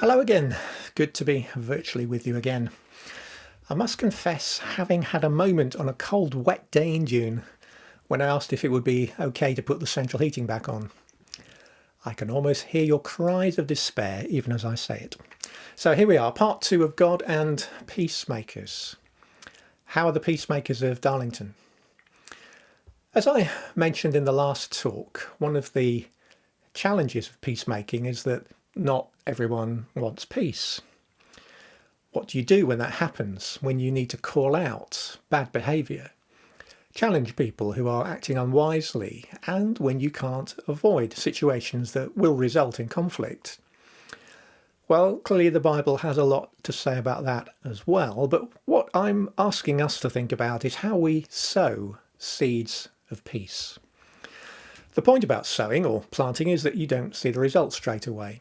Hello again. Good to be virtually with you again. I must confess, having had a moment on a cold, wet day in June when I asked if it would be okay to put the central heating back on. I can almost hear your cries of despair even as I say it. So here we are, part 2 of God and Peacemakers. How are the peacemakers of Darlington? As I mentioned in the last talk, one of the challenges of peacemaking is that not everyone wants peace. What do you do when that happens, when you need to call out bad behaviour, challenge people who are acting unwisely, and when you can't avoid situations that will result in conflict? Well, clearly the Bible has a lot to say about that as well, but what I'm asking us to think about is how we sow seeds of peace. The point about sowing or planting is that you don't see the results straight away.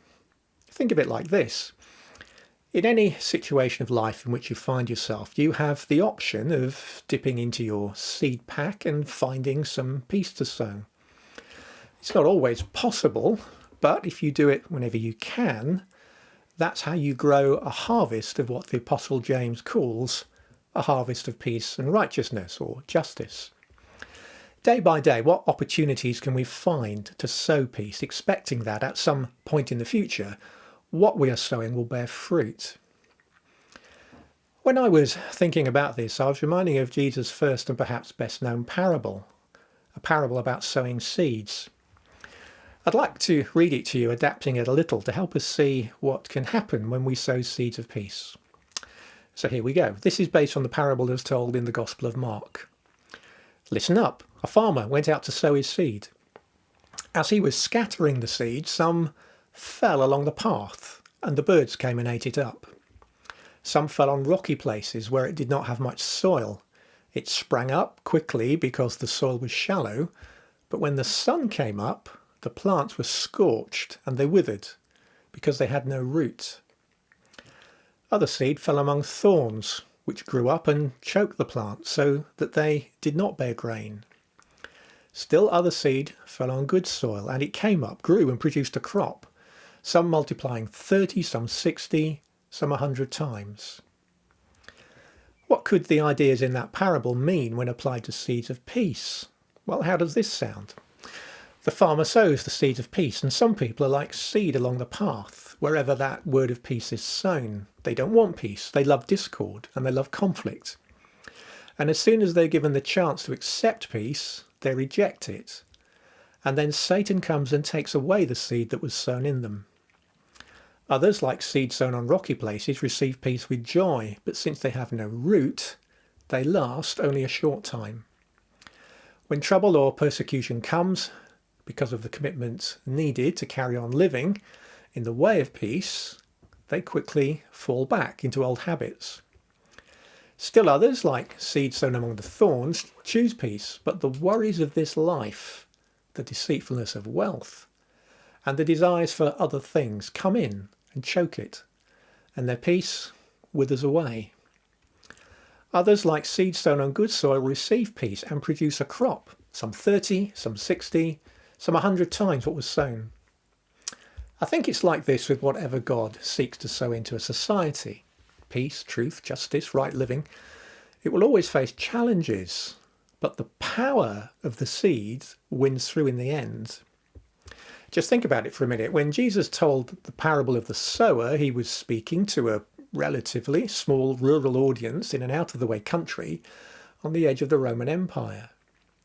Think of it like this. In any situation of life in which you find yourself, you have the option of dipping into your seed pack and finding some peace to sow. It's not always possible, but if you do it whenever you can, that's how you grow a harvest of what the Apostle James calls a harvest of peace and righteousness or justice. Day by day, what opportunities can we find to sow peace, expecting that at some point in the future, what we are sowing will bear fruit? When I was thinking about this, I was reminding of Jesus' first and perhaps best known parable, a parable about sowing seeds. I'd like to read it to you, adapting it a little to help us see what can happen when we sow seeds of peace. So here we go. This is based on the parable as told in the Gospel of Mark. Listen up. A farmer went out to sow his seed. As he was scattering the seed, some fell along the path, and the birds came and ate it up. Some fell on rocky places where it did not have much soil. It sprang up quickly because the soil was shallow, but when the sun came up, the plants were scorched and they withered because they had no root. Other seed fell among thorns, which grew up and choked the plants so that they did not bear grain. Still other seed fell on good soil, and it came up, grew and produced a crop, some multiplying 30, some 60, some 100 times. What could the ideas in that parable mean when applied to seeds of peace? Well, how does this sound? The farmer sows the seeds of peace, and some people are like seed along the path, wherever that word of peace is sown. They don't want peace, they love discord, and they love conflict. And as soon as they're given the chance to accept peace, they reject it. And then Satan comes and takes away the seed that was sown in them. Others, like seed sown on rocky places, receive peace with joy, but since they have no root, they last only a short time. When trouble or persecution comes, because of the commitment needed to carry on living in the way of peace, they quickly fall back into old habits. Still others, like seed sown among the thorns, choose peace, but the worries of this life, the deceitfulness of wealth, and the desires for other things come in and choke it, and their peace withers away. Others, like seed sown on good soil, receive peace and produce a crop, some 30, some 60, some 100 times what was sown. I think it's like this with whatever God seeks to sow into a society. Peace, truth, justice, right living. It will always face challenges, but the power of the seed wins through in the end. Just think about it for a minute. When Jesus told the parable of the sower, he was speaking to a relatively small rural audience in an out-of-the-way country on the edge of the Roman Empire,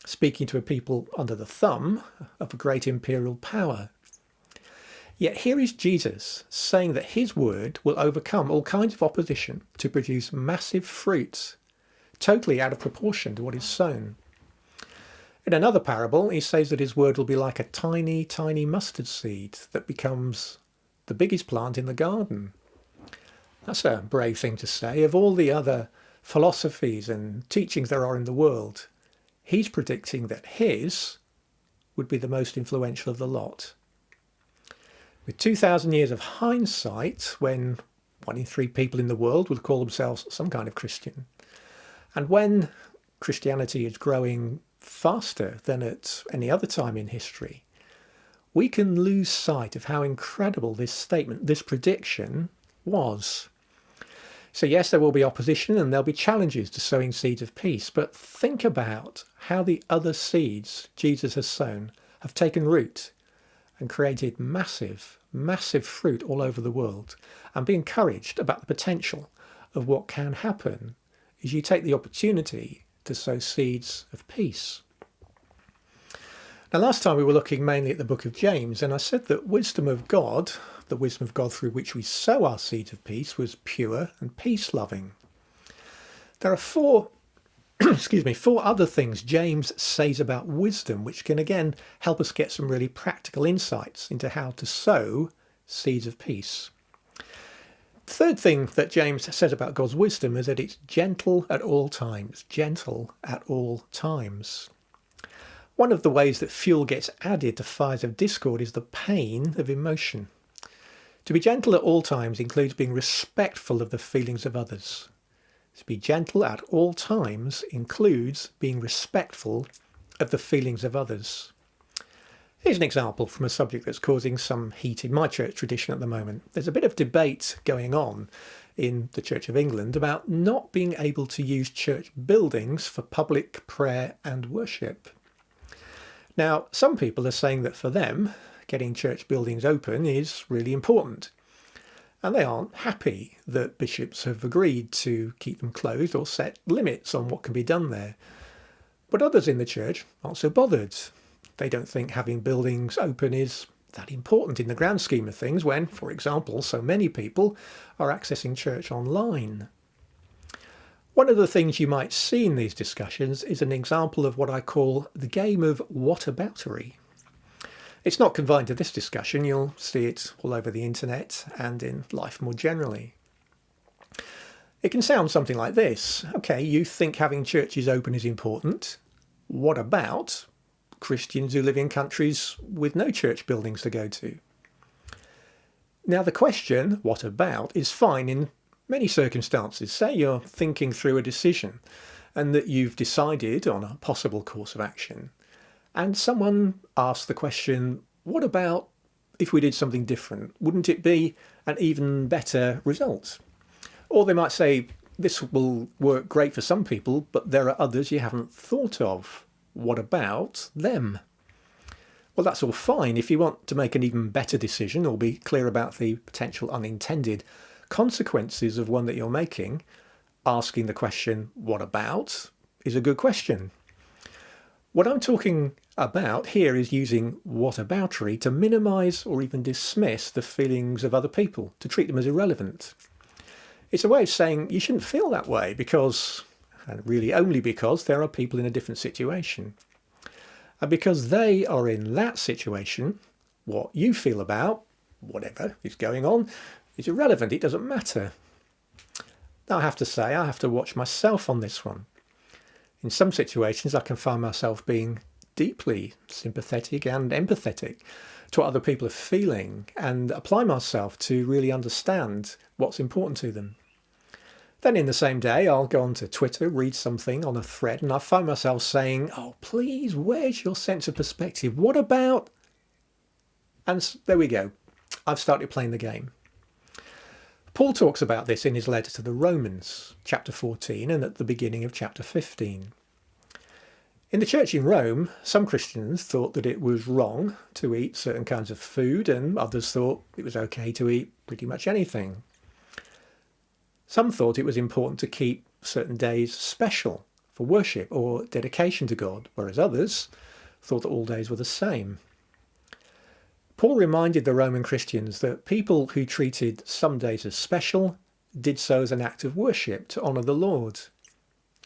speaking to a people under the thumb of a great imperial power. Yet here is Jesus saying that his word will overcome all kinds of opposition to produce massive fruit, totally out of proportion to what is sown. In another parable, he says that his word will be like a tiny, tiny mustard seed that becomes the biggest plant in the garden. That's a brave thing to say. Of all the other philosophies and teachings there are in the world, he's predicting that his would be the most influential of the lot. With 2,000 years of hindsight, when 1 in 3 people in the world would call themselves some kind of Christian, and when Christianity is growing faster than at any other time in history, we can lose sight of how incredible this statement, this prediction was. So yes, there will be opposition and there'll be challenges to sowing seeds of peace, but think about how the other seeds Jesus has sown have taken root and created massive, massive fruit all over the world, and be encouraged about the potential of what can happen as you take the opportunity to sow seeds of peace. Now, last time we were looking mainly at the book of James, and I said that wisdom of God, the wisdom of God through which we sow our seeds of peace, was pure and peace-loving. There are four other things James says about wisdom, which can again help us get some really practical insights into how to sow seeds of peace. The third thing that James says about God's wisdom is that it's gentle at all times. Gentle at all times. One of the ways that fuel gets added to fires of discord is the pain of emotion. To be gentle at all times includes being respectful of the feelings of others. To be gentle at all times includes being respectful of the feelings of others. Here's an example from a subject that's causing some heat in my church tradition at the moment. There's a bit of debate going on in the Church of England about not being able to use church buildings for public prayer and worship. Now, some people are saying that for them, getting church buildings open is really important. And they aren't happy that bishops have agreed to keep them closed or set limits on what can be done there. But others in the church aren't so bothered. They don't think having buildings open is that important in the grand scheme of things when, for example, so many people are accessing church online. One of the things you might see in these discussions is an example of what I call the game of whataboutery. It's not confined to this discussion, you'll see it all over the internet and in life more generally. It can sound something like this. Okay, you think having churches open is important. What about Christians who live in countries with no church buildings to go to? Now the question, what about, is fine in many circumstances. Say you're thinking through a decision and that you've decided on a possible course of action, and someone asks the question, what about if we did something different? Wouldn't it be an even better result? Or they might say, this will work great for some people, but there are others you haven't thought of. What about them? Well, that's all fine. If you want to make an even better decision or be clear about the potential unintended consequences of one that you're making, asking the question, what about, is a good question. What I'm talking about here is using whataboutery to minimise or even dismiss the feelings of other people, to treat them as irrelevant. It's a way of saying you shouldn't feel that way because, and really only because, there are people in a different situation. And because they are in that situation, what you feel about whatever is going on is irrelevant. It doesn't matter. Now I have to say, I have to watch myself on this one. In some situations, I can find myself being deeply sympathetic and empathetic to what other people are feeling and apply myself to really understand what's important to them. Then in the same day, I'll go onto Twitter, read something on a thread, and I find myself saying, oh, please, where's your sense of perspective? What about? And there we go. I've started playing the game. Paul talks about this in his letter to the Romans, chapter 14, and at the beginning of chapter 15. In the church in Rome, some Christians thought that it was wrong to eat certain kinds of food, and others thought it was okay to eat pretty much anything. Some thought it was important to keep certain days special for worship or dedication to God, whereas others thought that all days were the same. Paul reminded the Roman Christians that people who treated some days as special did so as an act of worship to honour the Lord.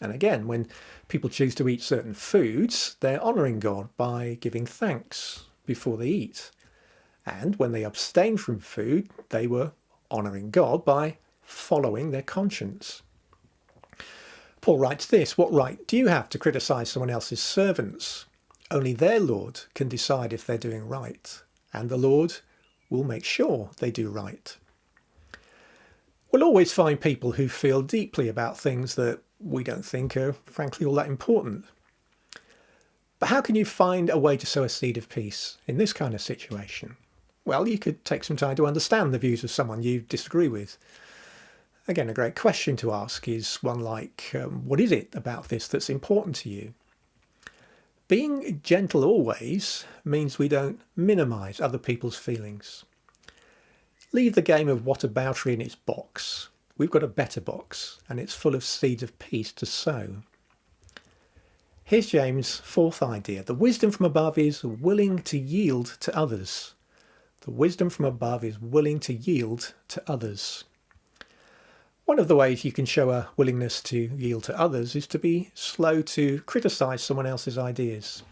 And again, when people choose to eat certain foods, they're honouring God by giving thanks before they eat. And when they abstain from food, they were honouring God by following their conscience. Paul writes this, what right do you have to criticise someone else's servants? Only their Lord can decide if they're doing right, and the Lord will make sure they do right. We'll always find people who feel deeply about things that we don't think are frankly all that important. But how can you find a way to sow a seed of peace in this kind of situation? Well, you could take some time to understand the views of someone you disagree with. Again, a great question to ask is one like, what is it about this that's important to you? Being gentle always means we don't minimise other people's feelings. Leave the game of whataboutery in its box. We've got a better box, and it's full of seeds of peace to sow. Here's James' fourth idea. The wisdom from above is willing to yield to others. The wisdom from above is willing to yield to others. One of the ways you can show a willingness to yield to others is to be slow to criticise someone else's ideas.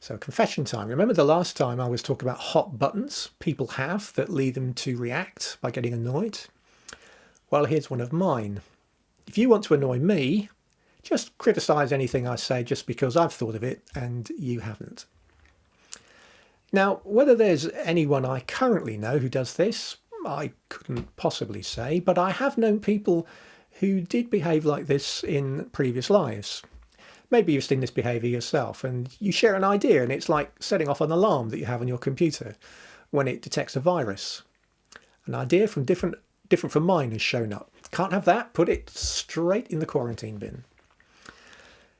So confession time. Remember the last time I was talking about hot buttons people have that lead them to react by getting annoyed? Well, here's one of mine. If you want to annoy me, just criticise anything I say just because I've thought of it and you haven't. Now, whether there's anyone I currently know who does this, I couldn't possibly say, but I have known people who did behave like this in previous lives. Maybe you've seen this behaviour yourself and you share an idea and it's like setting off an alarm that you have on your computer when it detects a virus. An idea from different from mine has shown up. Can't have that, put it straight in the quarantine bin.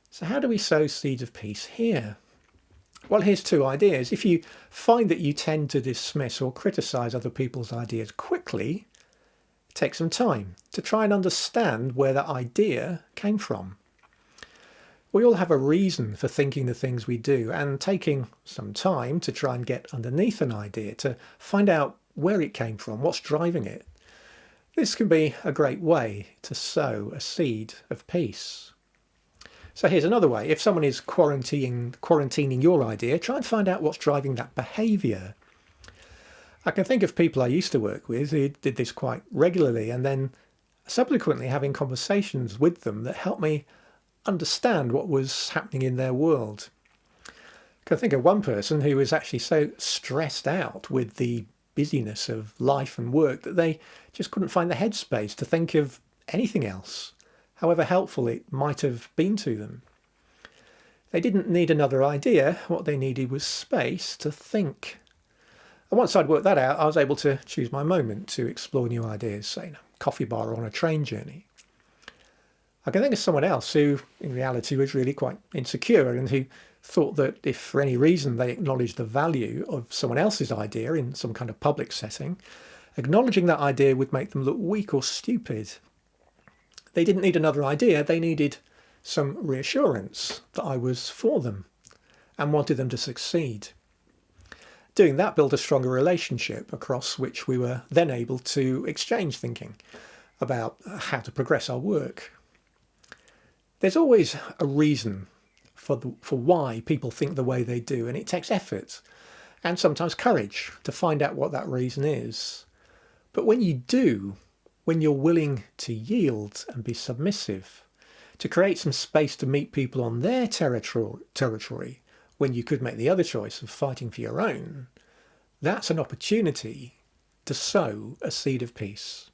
So how do we sow seeds of peace here? Well, here's two ideas. If you find that you tend to dismiss or criticise other people's ideas quickly, take some time to try and understand where that idea came from. We all have a reason for thinking the things we do, and taking some time to try and get underneath an idea, to find out where it came from, what's driving it. This can be a great way to sow a seed of peace. So here's another way. If someone is quarantining your idea, try and find out what's driving that behaviour. I can think of people I used to work with who did this quite regularly, and then subsequently having conversations with them that helped me understand what was happening in their world. I can think of one person who was actually so stressed out with the busyness of life and work that they just couldn't find the headspace to think of anything else, however helpful it might have been to them. They didn't need another idea. What they needed was space to think. And once I'd worked that out, I was able to choose my moment to explore new ideas, say in a coffee bar or on a train journey. I can think of someone else who, in reality, was really quite insecure and who thought that if for any reason they acknowledged the value of someone else's idea in some kind of public setting, acknowledging that idea would make them look weak or stupid. They didn't need another idea, they needed some reassurance that I was for them and wanted them to succeed. Doing that built a stronger relationship across which we were then able to exchange thinking about how to progress our work. There's always a reason for why people think the way they do, and it takes effort and sometimes courage to find out what that reason is. But when you do, when you're willing to yield and be submissive, to create some space to meet people on their territory, when you could make the other choice of fighting for your own, that's an opportunity to sow a seed of peace.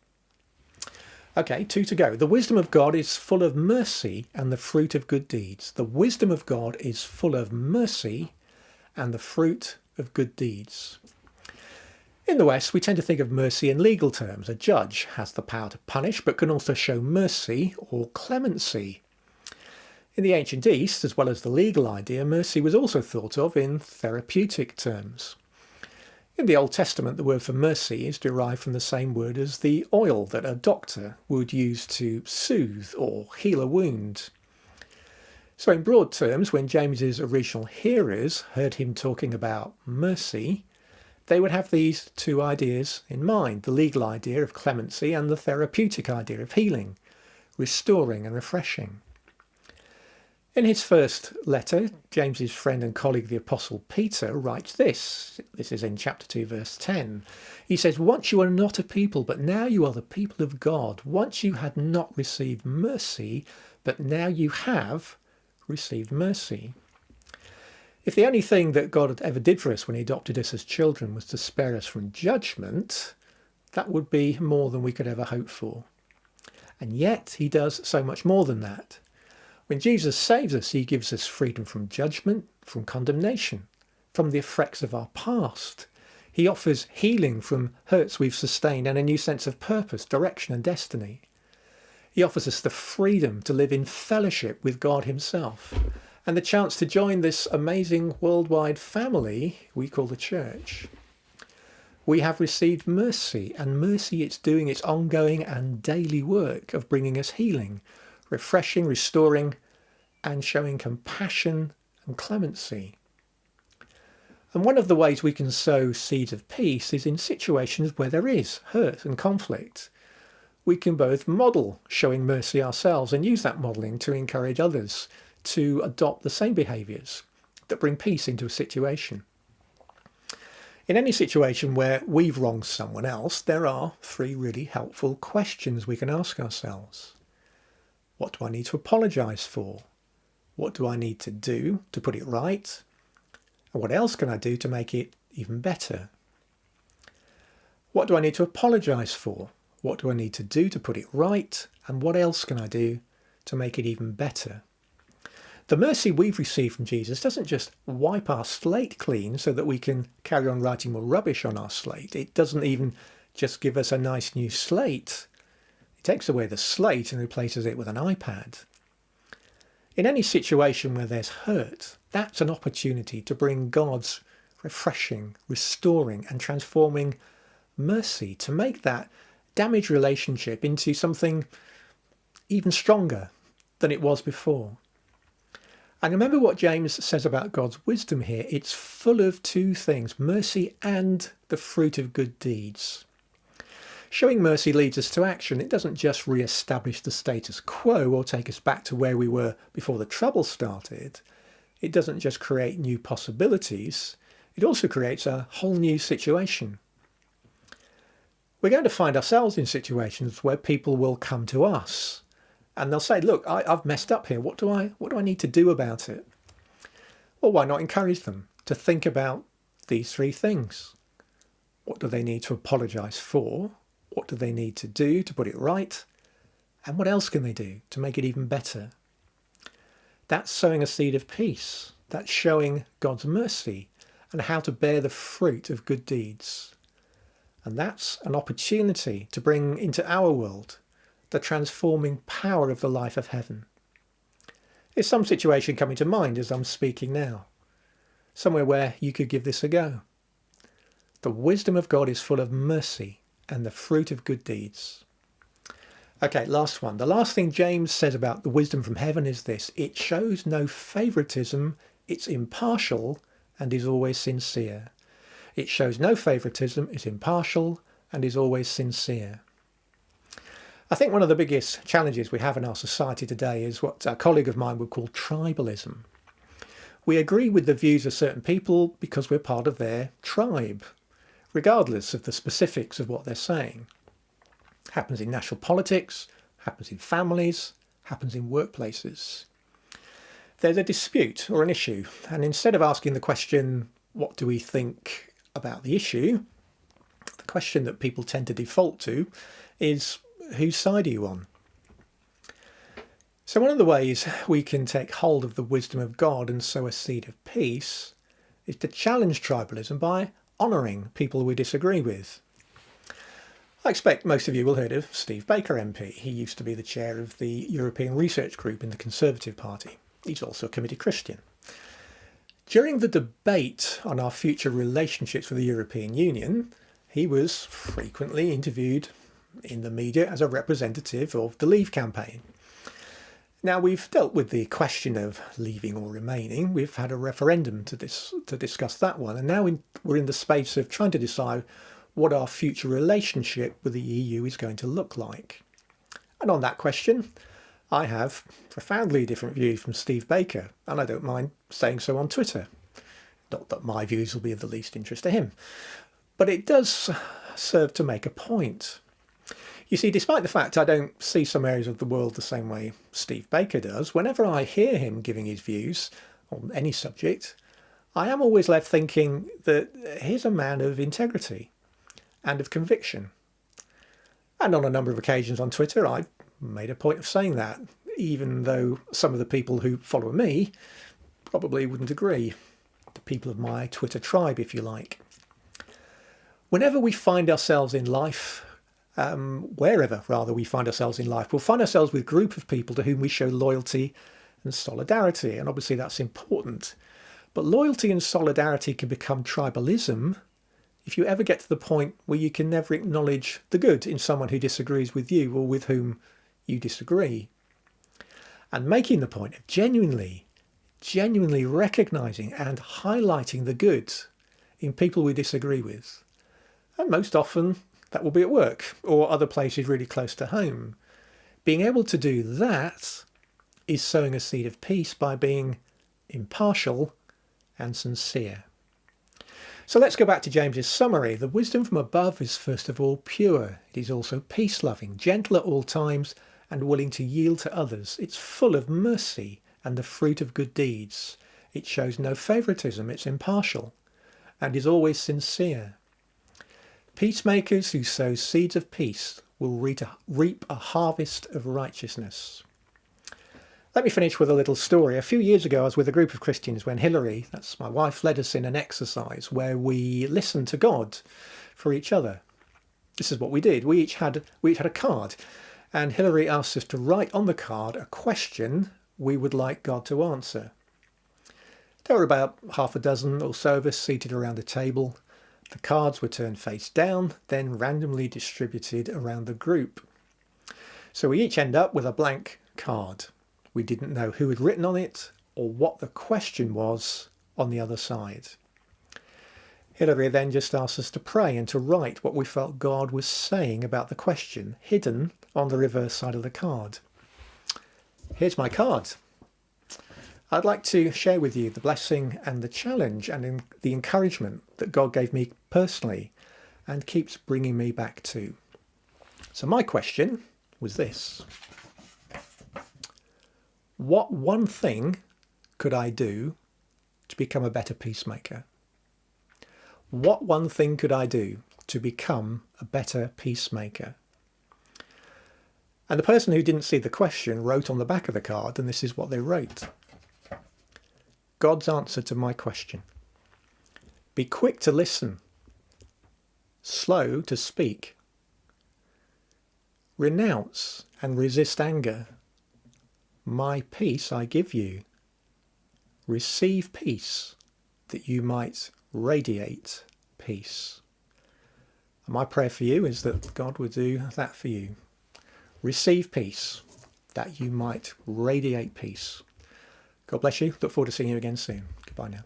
Okay, 2 to go. The wisdom of God is full of mercy and the fruit of good deeds. The wisdom of God is full of mercy and the fruit of good deeds. In the West, we tend to think of mercy in legal terms. A judge has the power to punish, but can also show mercy or clemency. In the ancient East, as well as the legal idea, mercy was also thought of in therapeutic terms. In the Old Testament, the word for mercy is derived from the same word as the oil that a doctor would use to soothe or heal a wound. So in broad terms, when James's original hearers heard him talking about mercy, they would have these two ideas in mind, the legal idea of clemency and the therapeutic idea of healing, restoring and refreshing. In his first letter, James's friend and colleague, the Apostle Peter, writes this. This is in chapter 2, verse 10. He says, "Once you were not a people, but now you are the people of God. Once you had not received mercy, but now you have received mercy." If the only thing that God ever did for us when he adopted us as children was to spare us from judgment, that would be more than we could ever hope for. And yet he does so much more than that. When Jesus saves us, he gives us freedom from judgment, from condemnation, from the effects of our past. He offers healing from hurts we've sustained and a new sense of purpose, direction and destiny. He offers us the freedom to live in fellowship with God himself and the chance to join this amazing worldwide family we call the church. We have received mercy, and mercy it's doing its ongoing and daily work of bringing us healing, refreshing, restoring, and showing compassion and clemency. And one of the ways we can sow seeds of peace is in situations where there is hurt and conflict. We can both model showing mercy ourselves and use that modelling to encourage others to adopt the same behaviours that bring peace into a situation. In any situation where we've wronged someone else, there are 3 really helpful questions we can ask ourselves. What do I need to apologise for? What do I need to do to put it right? And what else can I do to make it even better? What do I need to apologise for? What do I need to do to put it right? And what else can I do to make it even better? The mercy we've received from Jesus doesn't just wipe our slate clean so that we can carry on writing more rubbish on our slate. It doesn't even just give us a nice new slate. It takes away the slate and replaces it with an iPad. In any situation where there's hurt, that's an opportunity to bring God's refreshing, restoring and transforming mercy to make that damaged relationship into something even stronger than it was before. And remember what James says about God's wisdom here. It's full of 2 things, mercy and the fruit of good deeds. Showing mercy leads us to action. It doesn't just re-establish the status quo or take us back to where we were before the trouble started. It doesn't just create new possibilities. It also creates a whole new situation. We're going to find ourselves in situations where people will come to us and they'll say, look, I've messed up here. What do I need to do about it? Well, why not encourage them to think about these 3 things? What do they need to apologise for? What do they need to do to put it right? And what else can they do to make it even better? That's sowing a seed of peace. That's showing God's mercy and how to bear the fruit of good deeds. And that's an opportunity to bring into our world the transforming power of the life of heaven. Is some situation coming to mind as I'm speaking now? Somewhere where you could give this a go? The wisdom of God is full of mercy and the fruit of good deeds. Okay, last one. The last thing James says about the wisdom from heaven is this. It shows no favouritism, it's impartial and is always sincere. It shows no favouritism, is impartial and is always sincere. I think one of the biggest challenges we have in our society today is what a colleague of mine would call tribalism. We agree with the views of certain people because we're part of their tribe, regardless of the specifics of what they're saying. Happens in national politics, happens in families, happens in workplaces. There's a dispute or an issue, and instead of asking the question, what do we think about the issue, the question that people tend to default to is, whose side are you on? So one of the ways we can take hold of the wisdom of God and sow a seed of peace is to challenge tribalism by honouring people we disagree with. I expect most of you will have heard of Steve Baker MP. He used to be the chair of the European Research Group in the Conservative Party. He's also a committed Christian. During the debate on our future relationships with the European Union, he was frequently interviewed in the media as a representative of the Leave campaign. Now, we've dealt with the question of leaving or remaining. We've had a referendum to discuss that one, and now we're in the space of trying to decide what our future relationship with the EU is going to look like. And on that question, I have profoundly different views from Steve Baker, and I don't mind saying so on Twitter. Not that my views will be of the least interest to him, but it does serve to make a point. You see, despite the fact I don't see some areas of the world the same way Steve Baker does, whenever I hear him giving his views on any subject, I am always left thinking that he's a man of integrity and of conviction. And on a number of occasions on Twitter, I've made a point of saying that. even though some of the people who follow me probably wouldn't agree. The people of my Twitter tribe, if you like. Whenever we find ourselves in life, wherever rather we find ourselves in life, we'll find ourselves with a group of people to whom we show loyalty and solidarity, and obviously that's important. But loyalty and solidarity can become tribalism if you ever get to the point where you can never acknowledge the good in someone who disagrees with you or with whom you disagree. And making the point of genuinely recognising and highlighting the good in people we disagree with. And most often that will be at work or other places really close to home. Being able to do that is sowing a seed of peace by being impartial and sincere. So let's go back to James's summary. The wisdom from above is first of all pure. It is also peace-loving, gentle at all times, and willing to yield to others. It's full of mercy and the fruit of good deeds. It shows no favouritism, it's impartial, and is always sincere. Peacemakers who sow seeds of peace will reap a harvest of righteousness. Let me finish with a little story. A few years ago, I was with a group of Christians when Hilary, that's my wife, led us in an exercise where we listened to God for each other. This is what we did. We each had a card, and Hilary asked us to write on the card a question we would like God to answer. There were about half a dozen or so of us seated around a table. The cards were turned face down, then randomly distributed around the group. So we each end up with a blank card. We didn't know who had written on it or what the question was on the other side. Hilary then just asked us to pray and to write what we felt God was saying about the question, hidden on the reverse side of the card. Here's my card. I'd like to share with you the blessing and the challenge and the encouragement that God gave me personally and keeps bringing me back to. So my question was this. What one thing could I do to become a better peacemaker? What one thing could I do to become a better peacemaker? And the person who didn't see the question wrote on the back of the card, and this is what they wrote. God's answer to my question. Be quick to listen, slow to speak, renounce and resist anger. My peace I give you. Receive peace that you might radiate peace. And my prayer for you is that God will do that for you. Receive peace that you might radiate peace. God bless you. Look forward to seeing you again soon. Goodbye now.